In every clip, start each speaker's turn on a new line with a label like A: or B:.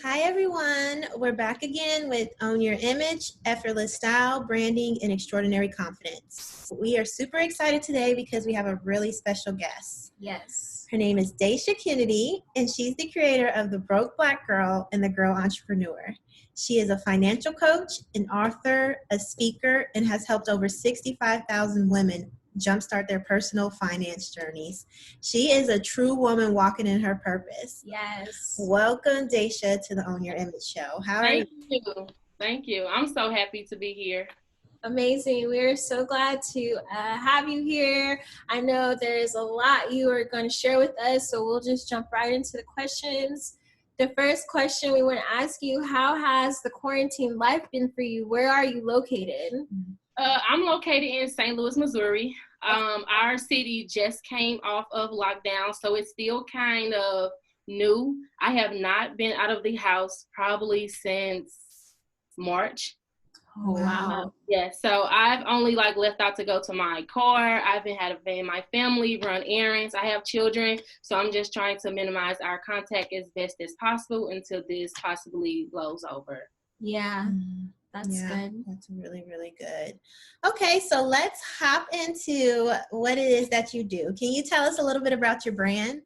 A: Hi everyone, we're back again with Own Your Image, Effortless Style, Branding, and Extraordinary Confidence. We are super excited today because we have a really special guest.
B: Yes.
A: Her name is Dasha Kennedy, and she's the creator of The Broke Black Girl and The Girl Entrepreneur. She is a financial coach, an author, a speaker, and has helped over 65,000 women jumpstart their personal finance journeys. She is a true woman walking in her purpose.
B: Yes.
A: Welcome, Dasha, to the Own Your Image show. How are you?
C: Thank you. I'm so happy to be here.
B: Amazing. We're so glad to have you here. I know there's a lot you are going to share with us, so we'll just jump right into the questions. The first question we want to ask you, how has the quarantine life been for you? Where are you located?
C: I'm located in St. Louis, Missouri. Our city just came off of lockdown, so it's still kind of new. I have not been out of the house probably since March.
B: Oh, wow.
C: Yeah, so I've only left out to go to my car. I've been had my family run errands. I have children, so I'm just trying to minimize our contact as best as possible until this possibly blows over.
B: Yeah. That's good.
A: That's really, really good. Okay, so let's hop into what it is that you do. Can you tell us a little bit about your brand?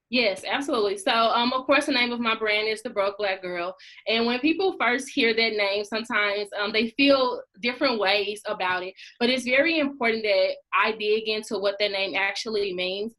C: Yes, absolutely. So, of course, the name of my brand is The Broke Black Girl. And when people first hear that name, sometimes they feel different ways about it. But it's very important that I dig into what that name actually means.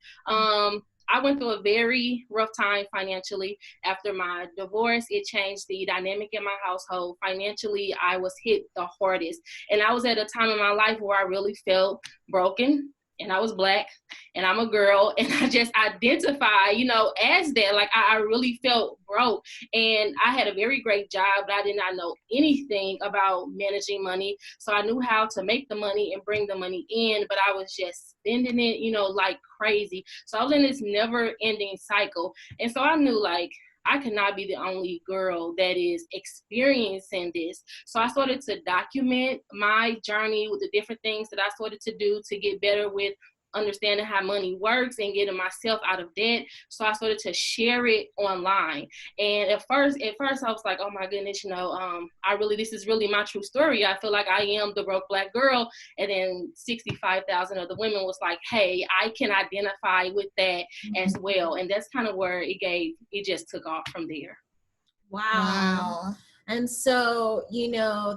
C: I went through a very rough time financially after my divorce. It changed the dynamic in my household. Financially, I was hit the hardest. And I was at a time in my life where I really felt broken. And I was Black, and I'm a girl, and I just identify, as that. I really felt broke, and I had a very great job, but I did not know anything about managing money. So I knew how to make the money and bring the money in, but I was just spending it, like crazy. So I was in this never-ending cycle, and so I knew, I cannot be the only girl that is experiencing this. So I started to document my journey with the different things that I started to do to get better with understanding how money works and getting myself out of debt. So I started to share it online. And at first I was like, oh my goodness, this is really my true story. I feel like I am the broke Black girl. And then 65,000 of the women was like, hey, I can identify with that as well. And that's kind of where it just took off from there.
B: Wow. And so,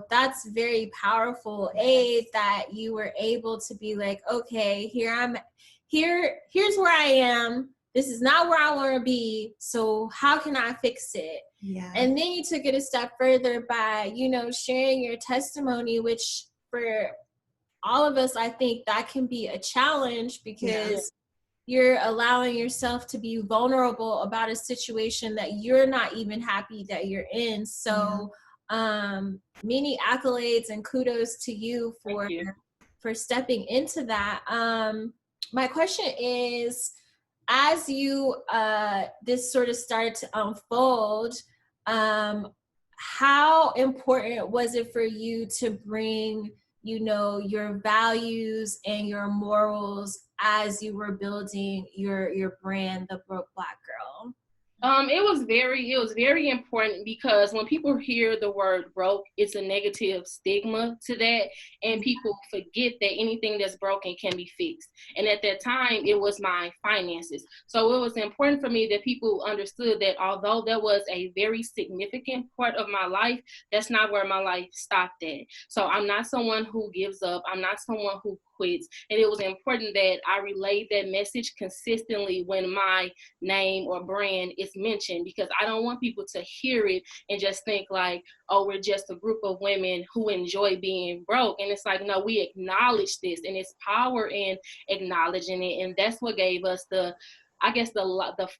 B: that's very powerful. That you were able to be like, okay, here's where I am. This is not where I want to be. So how can I fix it?
A: Yeah.
B: And then you took it a step further by, sharing your testimony, which for all of us, I think that can be a challenge because you're allowing yourself to be vulnerable about a situation that you're not even happy that you're in. So many accolades and kudos to you for stepping into that. My question is, as you this sort of started to unfold, how important was it for you to bring your values and your morals as you were building your brand, The Broke Black Girl?
C: It was very important because when people hear the word broke, it's a negative stigma to that, and people forget that anything that's broken can be fixed. And at that time, it was my finances. So it was important for me that people understood that although that was a very significant part of my life, that's not where my life stopped at. So I'm not someone who gives up. I'm not someone who quits. And it was important that I relayed that message consistently when my name or brand is mentioned, because I don't want people to hear it and just think like, oh, we're just a group of women who enjoy being broke. And it's like, no, we acknowledge this, and it's power in acknowledging it. And that's what gave us the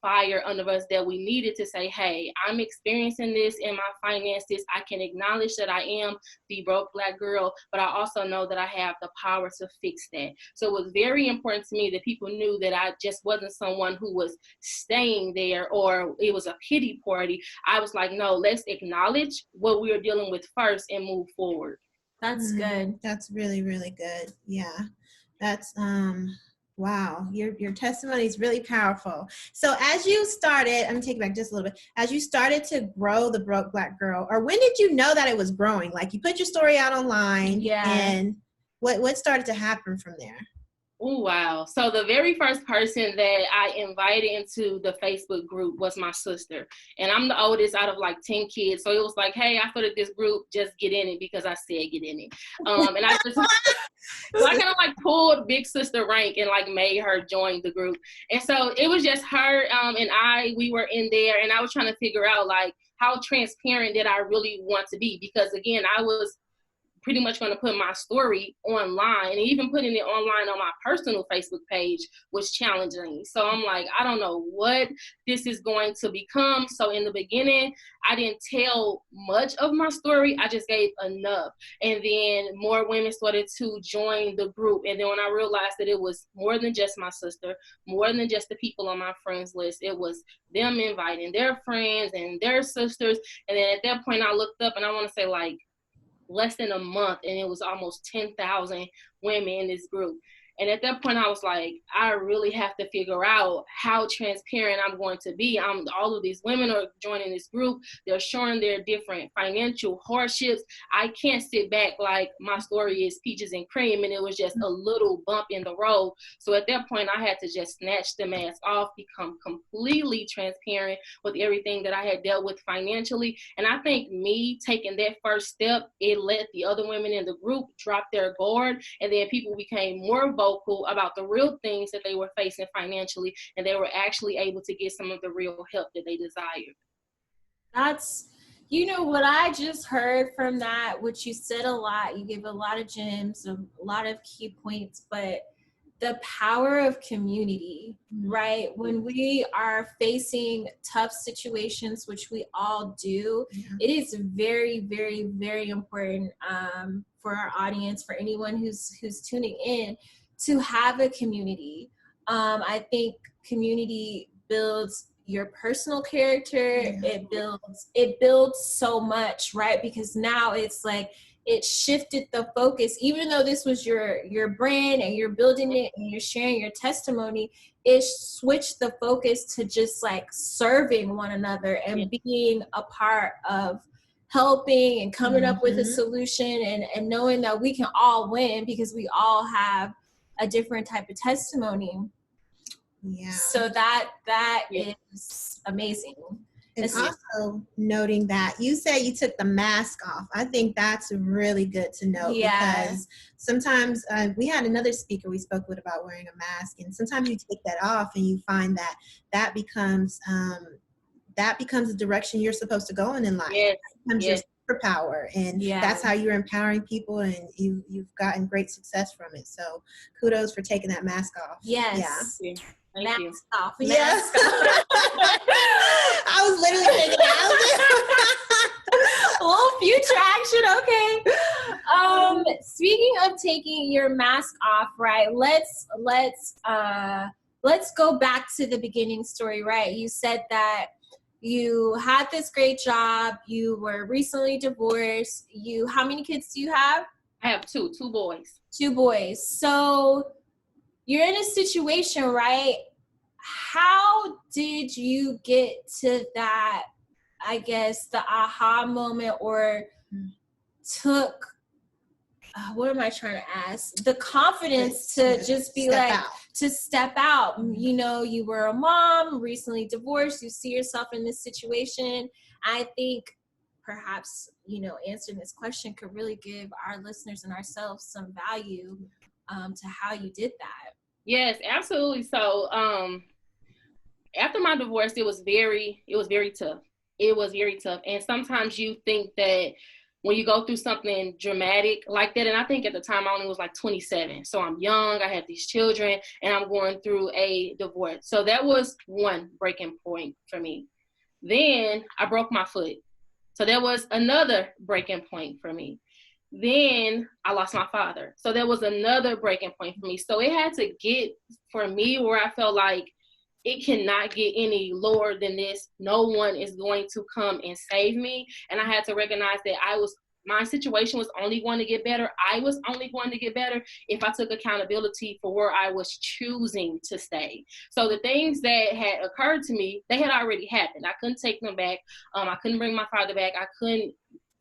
C: fire under us that we needed to say, hey, I'm experiencing this in my finances. I can acknowledge that I am the broke Black girl, but I also know that I have the power to fix that. So it was very important to me that people knew that I just wasn't someone who was staying there or it was a pity party. I was like, no, let's acknowledge what we are dealing with first and move forward.
B: That's good.
A: That's really, really good. Yeah. That's Wow, your testimony is really powerful. So as you started, I'm gonna take it back just a little bit. As you started to grow the Broke Black Girl, or when did you know that it was growing? Like you put your story out online, and what started to happen from there?
C: Oh, wow. So the very first person that I invited into the Facebook group was my sister. And I'm the oldest out of like 10 kids. So it was like, hey, I feel that this group, just get in it because I said get in it. And I just, so I kind of like pulled big sister rank and like made her join the group. And so it was just her and we were in there, and I was trying to figure out like how transparent did I really want to be? Because again, I was pretty much going to put my story online, and even putting it online on my personal Facebook page was challenging. So I'm like, I don't know what this is going to become. So in the beginning, I didn't tell much of my story. I just gave enough. And then more women started to join the group. And then when I realized that it was more than just my sister, more than just the people on my friends list, it was them inviting their friends and their sisters. And then at that point I looked up, and I want to say like less than a month, and it was almost 10,000 women in this group. And at that point I was like, I really have to figure out how transparent I'm going to be. All of these women are joining this group. They're showing their different financial hardships. I can't sit back like my story is peaches and cream and it was just a little bump in the road. So at that point I had to just snatch the mask off, become completely transparent with everything that I had dealt with financially. And I think me taking that first step, it let the other women in the group drop their guard, and then people became more vocal about the real things that they were facing financially, and they were actually able to get some of the real help that they desired.
B: That's, what I just heard from that, which you said a lot, you gave a lot of gems, a lot of key points, but the power of community, right? When we are facing tough situations, which we all do, it is very, very, very important for our audience, for anyone who's tuning in, to have a community. I think community builds your personal character. It builds so much, right? Because now it's like, it shifted the focus. Even though this was your brand and you're building it and you're sharing your testimony, it switched the focus to just like serving one another and being a part of helping and coming up with a solution, and knowing that we can all win because we all have a different type of testimony. So that is amazing.
A: And also noting that you said you took the mask off. I think that's really good to note, because sometimes we had another speaker we spoke with about wearing a mask, and sometimes you take that off and you find that that becomes the direction you're supposed to go in life. That becomes your superpower, and that's how you're empowering people, and you've gotten great success from it. So kudos for taking that mask off.
C: Thank you.
B: Mask off.
A: Mask off. I was literally thinking
B: a little future action. Okay. Speaking of taking your mask off, right? Let's go back to the beginning story, right? You said that you had this great job. You were recently divorced. How many kids do you have?
C: I have two boys.
B: 2 boys. So you're in a situation, right? How did you get to that, I guess, the aha moment, or took, what am I trying to ask? The confidence to just be to step out. You were a mom, recently divorced, you see yourself in this situation. I think perhaps, answering this question could really give our listeners and ourselves some value to how you did that.
C: Yes, absolutely. So after my divorce, it was very tough. It was very tough. And sometimes you think that when you go through something dramatic like that, and I think at the time I only was like 27. So I'm young, I have these children, and I'm going through a divorce. So that was one breaking point for me. Then I broke my foot. So that was another breaking point for me. Then I lost my father. So that was another breaking point for me. So it had to get, for me, where I felt like it cannot get any lower than this. No one is going to come and save me. And I had to recognize that I was my situation was only going to get better. I was only going to get better if I took accountability for where I was choosing to stay. So the things that had occurred to me, they had already happened. I couldn't take them back. I couldn't bring my father back. I couldn't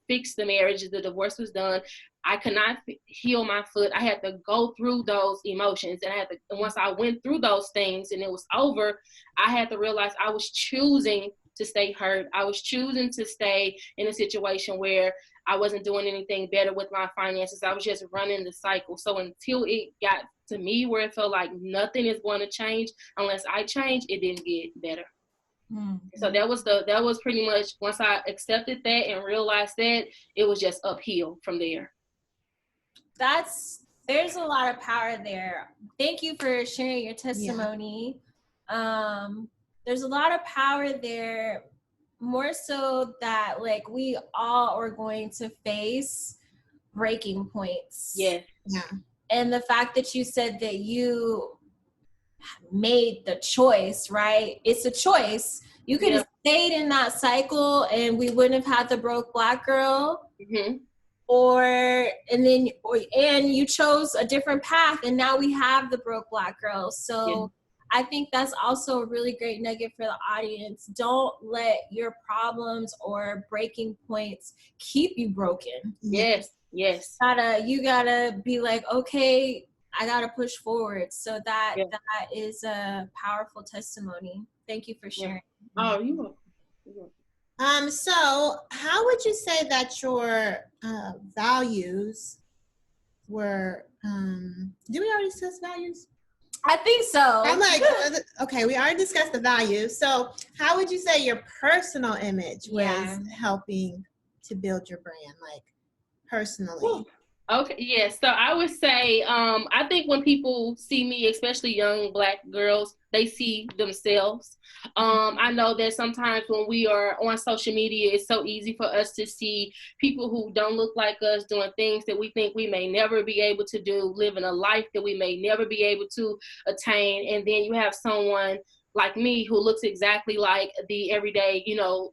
C: fix the marriage. The divorce was done. I could not heal my foot. I had to go through those emotions, and once I went through those things and it was over, I had to realize I was choosing to stay hurt. I was choosing to stay in a situation where I wasn't doing anything better with my finances. I was just running the cycle. So until it got to me where it felt like nothing is going to change unless I change, it didn't get better. So that was pretty much, once I accepted that and realized that, it was just uphill from there.
B: There's a lot of power there. Thank you for sharing your testimony. Yeah. There's a lot of power there, more so that like we all are going to face breaking points.
C: Yeah.
B: And the fact that you said that you made the choice, right? It's a choice. You could have stayed in that cycle and we wouldn't have had the broke Black girl.
C: Mm-hmm.
B: And you chose a different path, and now we have the broke Black girl. So I think that's also a really great nugget for the audience. Don't let your problems or breaking points keep you broken.
C: Yes.
B: You gotta be like, okay, I gotta push forward. So that is a powerful testimony. Thank you for sharing.
C: Oh, you're welcome.
A: So how would you say that your values were, did we already discuss values?
B: I think so.
A: I'm like, okay, we already discussed the values. So how would you say your personal image was helping to build your brand, like personally?
C: Okay, yes. So I would say, I think when people see me, especially young Black girls, they see themselves. I know that sometimes when we are on social media, it's so easy for us to see people who don't look like us doing things that we think we may never be able to do, living a life that we may never be able to attain. And then you have someone like me who looks exactly like the everyday,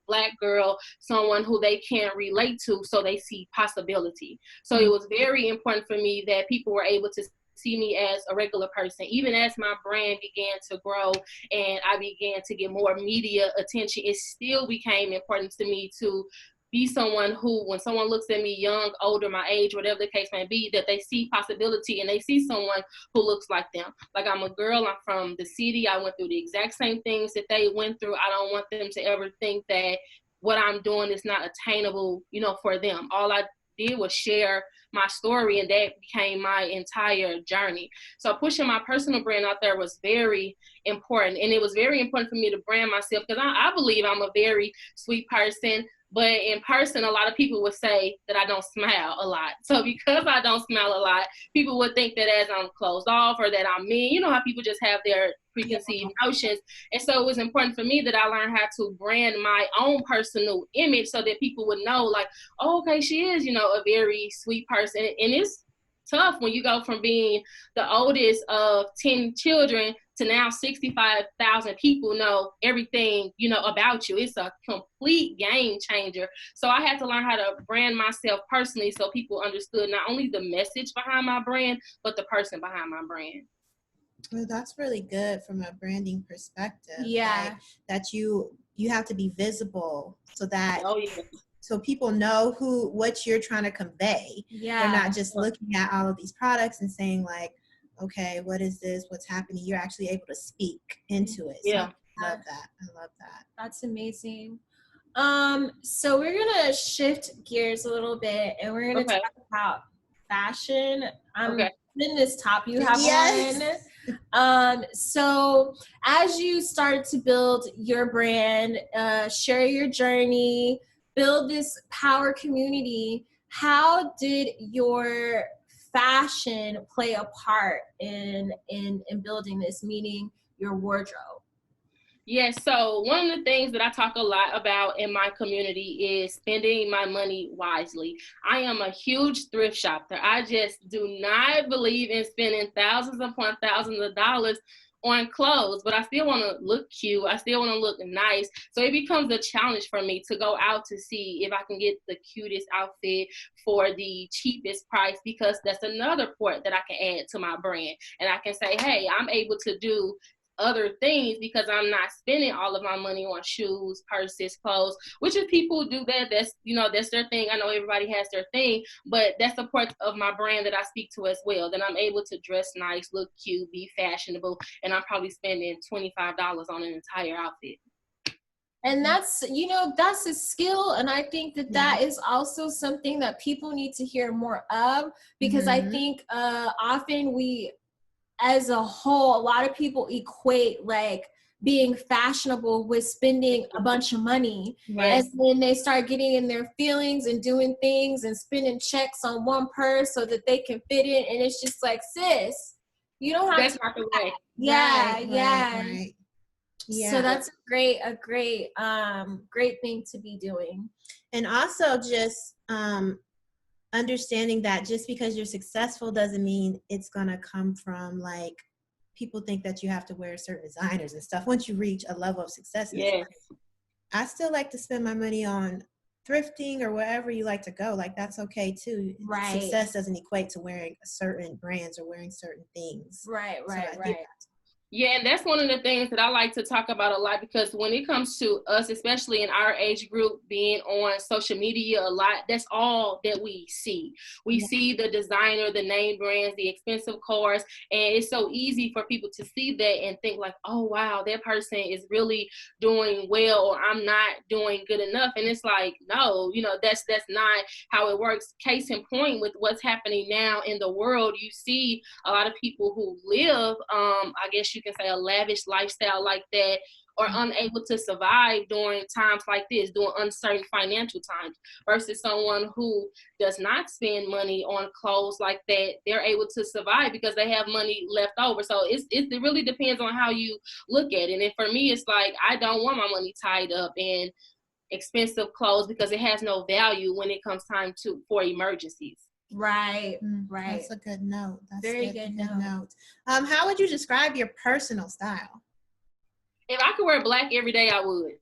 C: Black girl, someone who they can relate to, so they see possibility. So it was very important for me that people were able to see me as a regular person. Even as my brand began to grow and I began to get more media attention, it still became important to me to be someone who, when someone looks at me, young, older, my age, whatever the case may be, that they see possibility and they see someone who looks like them. Like, I'm a girl, I'm from the city, I went through the exact same things that they went through. I don't want them to ever think that what I'm doing is not attainable, for them. All I did was share my story, and that became my entire journey. So pushing my personal brand out there was very important. And it was very important for me to brand myself, because I believe I'm a very sweet person. But in person, a lot of people would say that I don't smile a lot. So because I don't smile a lot, people would think that as I'm closed off or that I'm mean. You know how people just have their preconceived notions. And so it was important for me that I learned how to brand my own personal image so that people would know, like, oh, okay, she is, a very sweet person. And it's tough when you go from being the oldest of 10 children to now 65,000 people know everything, about you. It's a complete game changer. So I had to learn how to brand myself personally so people understood not only the message behind my brand, but the person behind my brand.
A: Well, that's really good from a branding perspective.
B: Yeah.
A: Like, that you have to be visible so that so people know what you're trying to convey.
B: Yeah.
A: They're not just looking at all of these products and saying like, okay, what is this? What's happening? You're actually able to speak into it.
C: Yeah.
A: So I love that.
B: That's amazing. So we're going to shift gears a little bit, and we're going to talk about fashion. I'm in this top you have on. So as you started to build your brand, share your journey, build this power community, how did your fashion play a part in building this, meaning your wardrobe?
C: Yes, so one of the things that I talk a lot about in my community is spending my money wisely. I am a huge thrift shopper. I just do not believe in spending thousands upon thousands of dollars on clothes, but I still want to look cute. I still want to look nice. So it becomes a challenge for me to go out to see if I can get the cutest outfit for the cheapest price, because that's another port that I can add to my brand. And I can say, hey, I'm able to do other things because I'm not spending all of my money on shoes, purses, clothes, which if people do that, that's, you know, that's their thing. I know everybody has their thing, but that's a part of my brand that I speak to as well, that I'm able to dress nice, look cute, be fashionable, and I'm probably spending $25 on an entire outfit.
B: And that's, you know, that's a skill. And I think that that is also something that people need to hear more of, because I think often we, as a whole, a lot of people equate like being fashionable with spending a bunch of money.
C: Right.
B: And then they start getting in their feelings and doing things and spending checks on one purse so that they can fit in. And it's just like, sis, you don't have
C: That's
B: to.
C: not the way.
B: Yeah,
A: Right. Yeah.
B: So that's a great thing to be doing.
A: And also just understanding that just because you're successful doesn't mean it's going to come from, like, people think that you have to wear certain designers and stuff once you reach a level of success.
C: Yes.
A: I still like to spend my money on thrifting or wherever you like to go. Like, that's okay too.
B: Right.
A: Success doesn't equate to wearing certain brands or wearing certain things.
B: Right.
C: Yeah, and that's one of the things that I like to talk about a lot, because when it comes to us, especially in our age group, being on social media a lot, that's all that we see. We see the designer, the name brands, the expensive cars, and it's so easy for people to see that and think like, oh, wow, that person is really doing well, or I'm not doing good enough. And it's like, no, you know, that's not how it works. Case in point with what's happening now in the world, you see a lot of people who live, I guess you can say, a lavish lifestyle like that, are unable to survive during times like this, during uncertain financial times, versus someone who does not spend money on clothes like that. They're able to survive because they have money left over. So it really depends on how you look at it. And for me, it's like, I don't want my money tied up in expensive clothes because it has no value when it comes time for emergencies.
B: Right.
A: That's a good note. That's
B: very good note.
A: How would you describe your personal style?
C: If I could wear black every day, I would.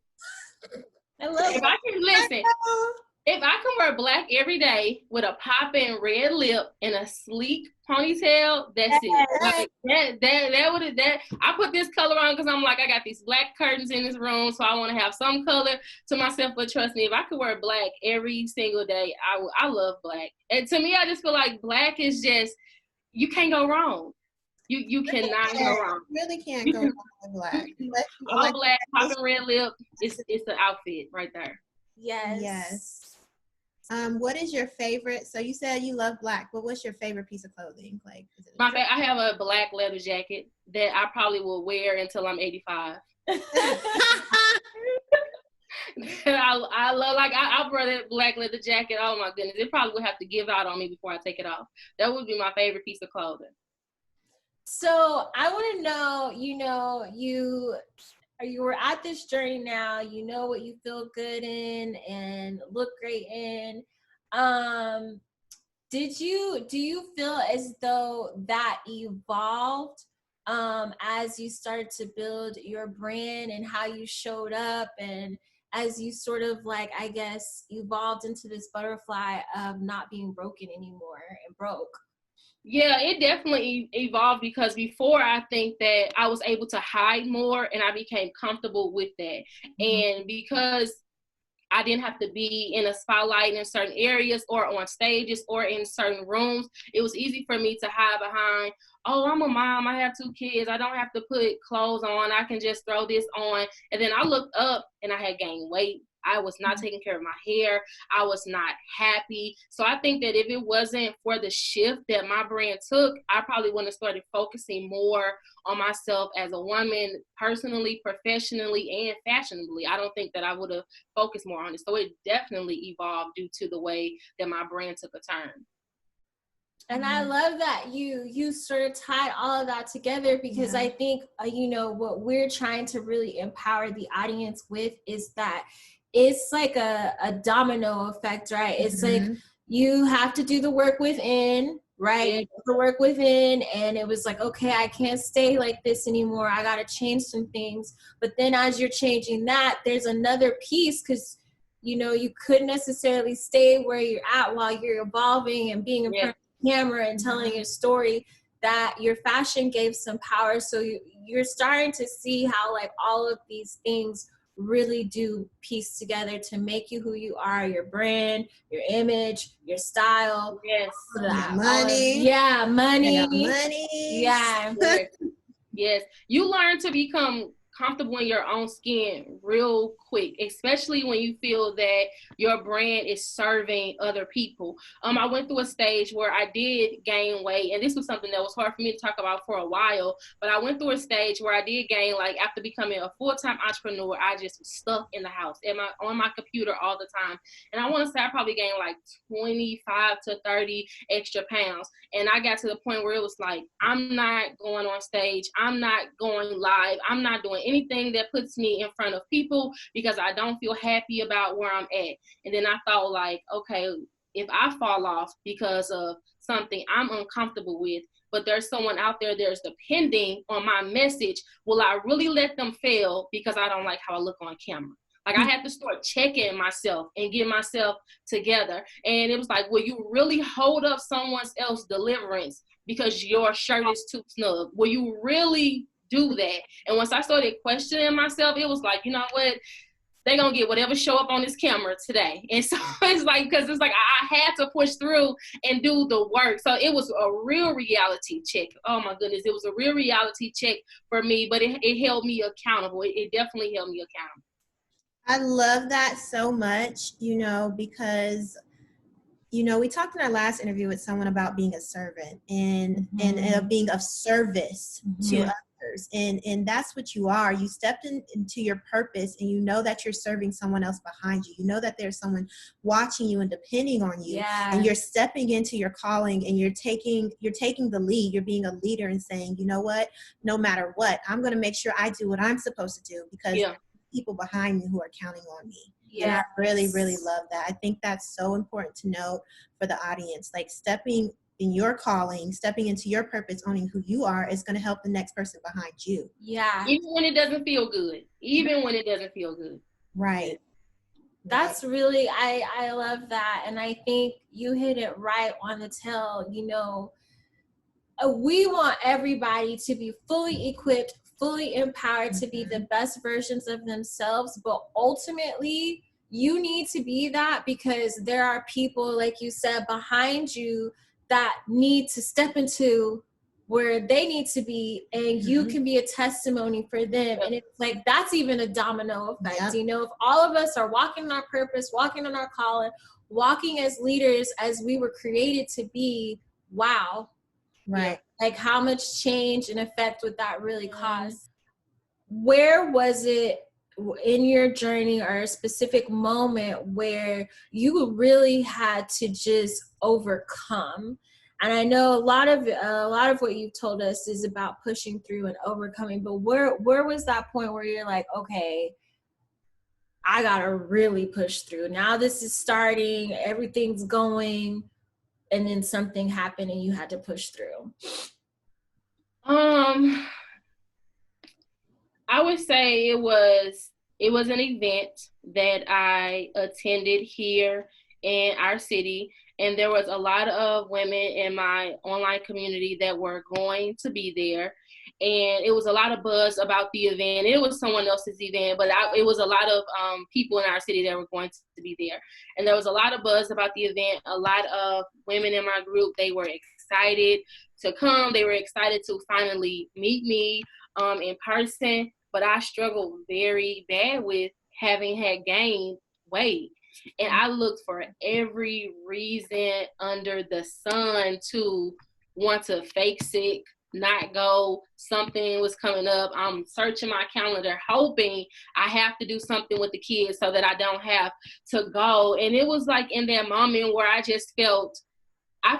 B: I love
C: if I can listen. If I can wear black every day with a popping red lip and a sleek ponytail, that's it. Like that. I put this color on because I'm like, I got these black curtains in this room, so I want to have some color to myself. But trust me, if I could wear black every single day, I love black. And to me, I just feel like black is just, you can't go wrong. You cannot go wrong.
A: You really can't go wrong with black.
C: All black, popping red lip, it's the outfit right there.
B: Yes.
A: What is your favorite? So you said you love black, but what's your favorite piece of clothing? Like,
C: I have a black leather jacket that I probably will wear until I'm 85. I love, like, I'll wear that black leather jacket. Oh my goodness, it probably would have to give out on me before I take it off. That would be my favorite piece of clothing.
B: So I want to know, you know, you were at this journey now, you know what you feel good in and look great in. Do you feel as though that evolved as you started to build your brand and how you showed up, and as you sort of, like, I guess, evolved into this butterfly of not being broken anymore and broke?
C: Yeah, it definitely evolved, because before, I think that I was able to hide more and I became comfortable with that. And because I didn't have to be in a spotlight in certain areas or on stages or in certain rooms, it was easy for me to hide behind, oh, I'm a mom, I have 2 kids, I don't have to put clothes on, I can just throw this on. And then I looked up and I had gained weight. I was not taking care of my hair. I was not happy. So I think that if it wasn't for the shift that my brand took, I probably wouldn't have started focusing more on myself as a woman, personally, professionally, and fashionably. I don't think that I would have focused more on it. So it definitely evolved due to the way that my brand took a turn.
B: And I love that you sort of tied all of that together, because I think, you know, what we're trying to really empower the audience with is that it's like a domino effect, right? It's like you have to do the work within, right?
C: Yeah.
B: You put the work within, and it was like, okay, I can't stay like this anymore. I got to change some things. But then as you're changing that, there's another piece, because you know, you couldn't necessarily stay where you're at while you're evolving and being in front of the camera and telling your story, that your fashion gave some power. So you're starting to see how like all of these things really do piece together to make you who you are, your brand, your image, your style.
C: Yes.
A: Money.
B: Money.
A: Money.
B: Yeah.
C: Yes. You learn to become comfortable in your own skin real quick, especially when you feel that your brand is serving other people. I went through a stage where I did gain weight, and this was something that was hard for me to talk about for a while, but I went through a stage where I did gain, like after becoming a full-time entrepreneur, I just was stuck in the house on my computer all the time. And I want to say I probably gained like 25 to 30 extra pounds. And I got to the point where it was like, I'm not going on stage. I'm not going live. I'm not doing anything that puts me in front of people because I don't feel happy about where I'm at. And then I thought like, okay, if I fall off because of something I'm uncomfortable with, but there's someone out there that's depending on my message, will I really let them fail because I don't like how I look on camera? Like, I had to start checking myself and get myself together. And it was like, will you really hold up someone else's deliverance because your shirt is too snug? Will you really do that? And once I started questioning myself, it was like, you know what? They're going to get whatever show up on this camera today. And so it's like, because it's like I had to push through and do the work. So it was a real reality check. Oh, my goodness. It was a real reality check for me, but it held me accountable. It definitely held me accountable.
A: I love that so much, because, we talked in our last interview with someone about being a servant and being of service to others. And that's what you are. You stepped into your purpose, and you know that you're serving someone else behind you. You know that there's someone watching you and depending on you.
B: Yeah.
A: And you're stepping into your calling, and you're taking the lead. You're being a leader and saying, you know what, no matter what, I'm going to make sure I do what I'm supposed to do because people behind me who are counting on me. And I really, really love that. I think that's so important to know for the audience. Like, stepping in your calling, stepping into your purpose, owning who you are is going to help the next person behind you.
B: Yeah.
C: Even when it doesn't feel good.
A: Right.
B: That's really, I love that. And I think you hit it right on the tail. We want everybody to be fully equipped, fully empowered to be the best versions of themselves. But ultimately, you need to be that because there are people, like you said, behind you that need to step into where they need to be, and you can be a testimony for them. And it's like, that's even a domino effect. If all of us are walking in our purpose, walking in our calling, walking as leaders as we were created to be, wow.
A: Right.
B: Like, how much change and effect would that really cause? Where was it in your journey, or a specific moment where you really had to just overcome? And I know a lot of what you've told us is about pushing through and overcoming, but where was that point where you're like, okay, I gotta really push through. Now this is starting, everything's going, and then something happened and you had to push through?
C: I would say it was an event that I attended here in our city, and there was a lot of women in my online community that were going to be there, and it was a lot of buzz about the event. It was someone else's event, but it was a lot of people in our city that were going to be there, and there was a lot of buzz about the event. A lot of women in my group, they were excited to come. They were excited to finally meet me in person, but I struggled very bad with having had gained weight. And I looked for every reason under the sun to want to fake sick, not go. Something was coming up. I'm searching my calendar, hoping I have to do something with the kids so that I don't have to go. And it was like in that moment where I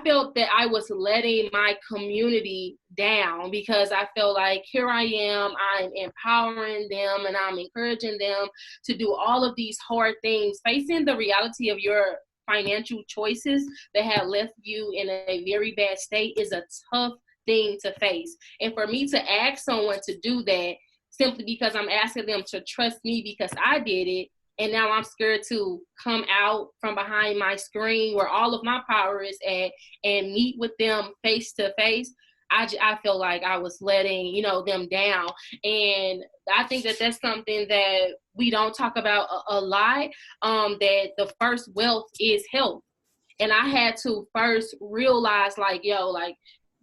C: felt that I was letting my community down, because I felt like, here I am, I'm empowering them and I'm encouraging them to do all of these hard things, facing the reality of your financial choices that have left you in a very bad state is a tough thing to face. And for me to ask someone to do that simply because I'm asking them to trust me because I did it, and now I'm scared to come out from behind my screen where all of my power is at and meet with them face to face, I feel like I was letting, you know, them down. And I think that that's something that we don't talk about a lot, that the first wealth is health. And I had to first realize, like, yo, like,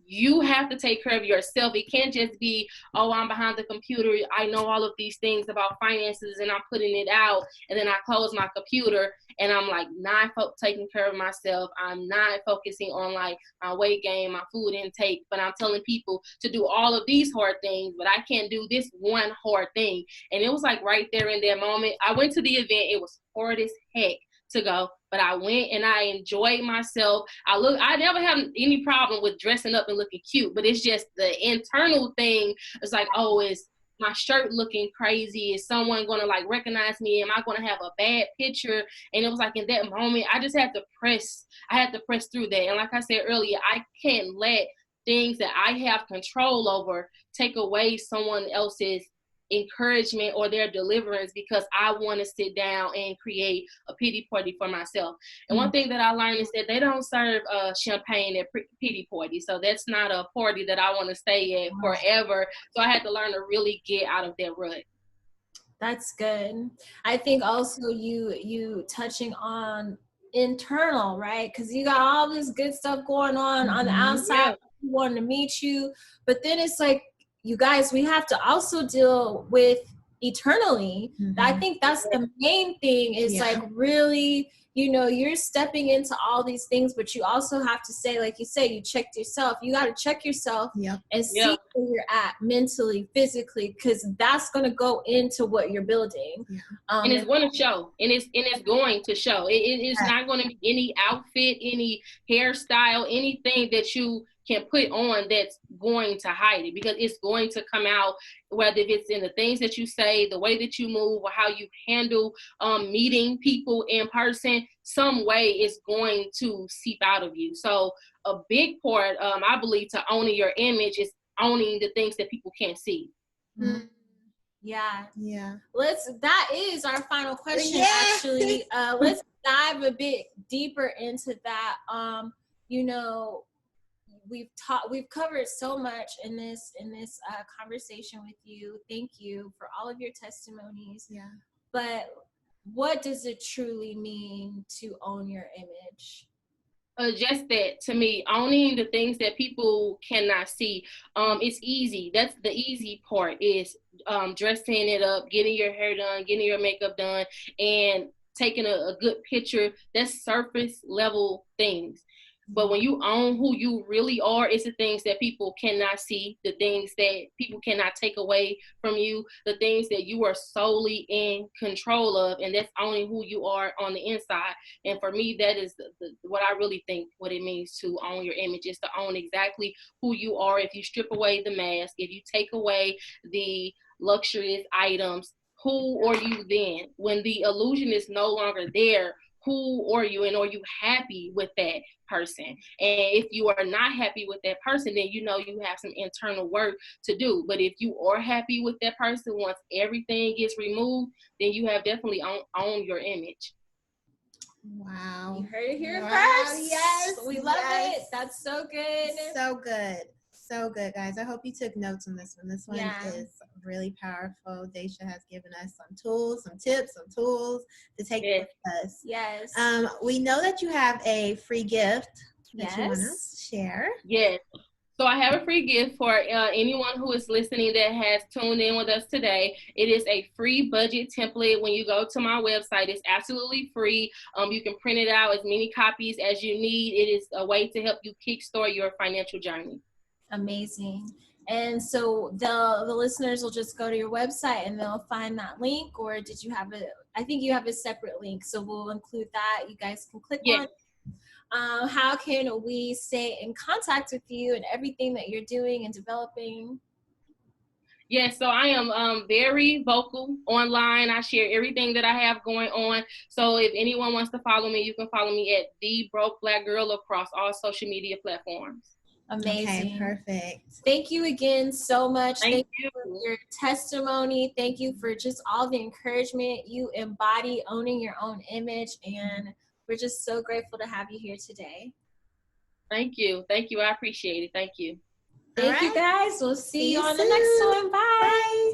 C: you have to take care of yourself. It can't just be, oh, I'm behind the computer, I know all of these things about finances and I'm putting it out, and then I close my computer and I'm like not taking care of myself. I'm not focusing on like my weight gain, my food intake, but I'm telling people to do all of these hard things, but I can't do this one hard thing. And it was like right there in that moment, I went to the event. It was hard as heck to go, but I went and I enjoyed myself. I never have any problem with dressing up and looking cute, but it's just the internal thing. It's like, oh, is my shirt looking crazy? Is someone going to like recognize me? Am I going to have a bad picture? And it was like in that moment, I had to press through that. And like I said earlier, I can't let things that I have control over take away someone else's encouragement or their deliverance because I want to sit down and create a pity party for myself. And one thing that I learned is that they don't serve champagne at pity parties. So that's not a party that I want to stay at forever. So I had to learn to really get out of that rut.
B: That's good. I think also you touching on internal, right? Because you got all this good stuff going on the outside. Yeah. People wanting to meet you, but then it's like, you guys, we have to also deal with eternally. I think that's the main thing is like really, you know, you're stepping into all these things, but you also have to say, like you say, you checked yourself. You got to check yourself and see where you're at mentally, physically, because that's going to go into what you're building.
C: And it's going to show, and it's going to show. It is not going to be any outfit, any hairstyle, anything that you can put on that's going to hide it, because it's going to come out, whether it's in the things that you say, the way that you move, or how you handle meeting people in person. Some way is going to seep out of you. So a big part, I believe, to owning your image is owning the things that people can't see.
B: Yeah. That is our final question. Actually, let's dive a bit deeper into that. You know, we've covered so much in this conversation with you. Thank you for all of your testimonies. But what does it truly mean to own your image?
C: Just that, to me, owning the things that people cannot see. It's easy. That's the easy part, is dressing it up, getting your hair done, getting your makeup done, and taking a good picture. That's surface level things. But when you own who you really are, it's the things that people cannot see, the things that people cannot take away from you, the things that you are solely in control of, and that's owning who you are on the inside. And for me, that is what I really think what it means to own your image, is to own exactly who you are. If you strip away the mask, if you take away the luxurious items, who are you then? When the illusion is no longer there, who are you, and are you happy with that person? And if you are not happy with that person, then you know you have some internal work to do. But if you are happy with that person, once everything gets removed, then you have definitely owned your image.
A: Wow.
B: You heard it here first. Yes. We love it. That's so good.
A: So good. So good, guys. I hope you took notes on this one. This one is really powerful. Dasha has given us some tools, some tips, some tools to take with us.
B: Yes.
A: We know that you have a free gift that you want to share.
C: Yes. So I have a free gift for anyone who is listening that has tuned in with us today. It is a free budget template. When you go to my website, it's absolutely free. You can print it out, as many copies as you need. It is a way to help you kickstart your financial journey.
B: Amazing. And so the listeners will just go to your website and they'll find that link, or did you have I think you have a separate link, so we'll include that. You guys can click on it. How can we stay in contact with you and everything that you're doing and developing?
C: Yes, so I am very vocal online. I share everything that I have going on. So if anyone wants to follow me, you can follow me at The Broke Black Girl across all social media platforms.
B: Amazing.
A: Okay, perfect.
B: Thank you again so much.
C: Thank you
B: for your testimony. Thank you for just all the encouragement you embody, owning your own image, and we're just so grateful to have you here today.
C: Thank you. Thank you. I appreciate it. Thank you.
B: Thank you guys. We'll see you on
A: soon.
B: the next one. Bye.
A: Bye.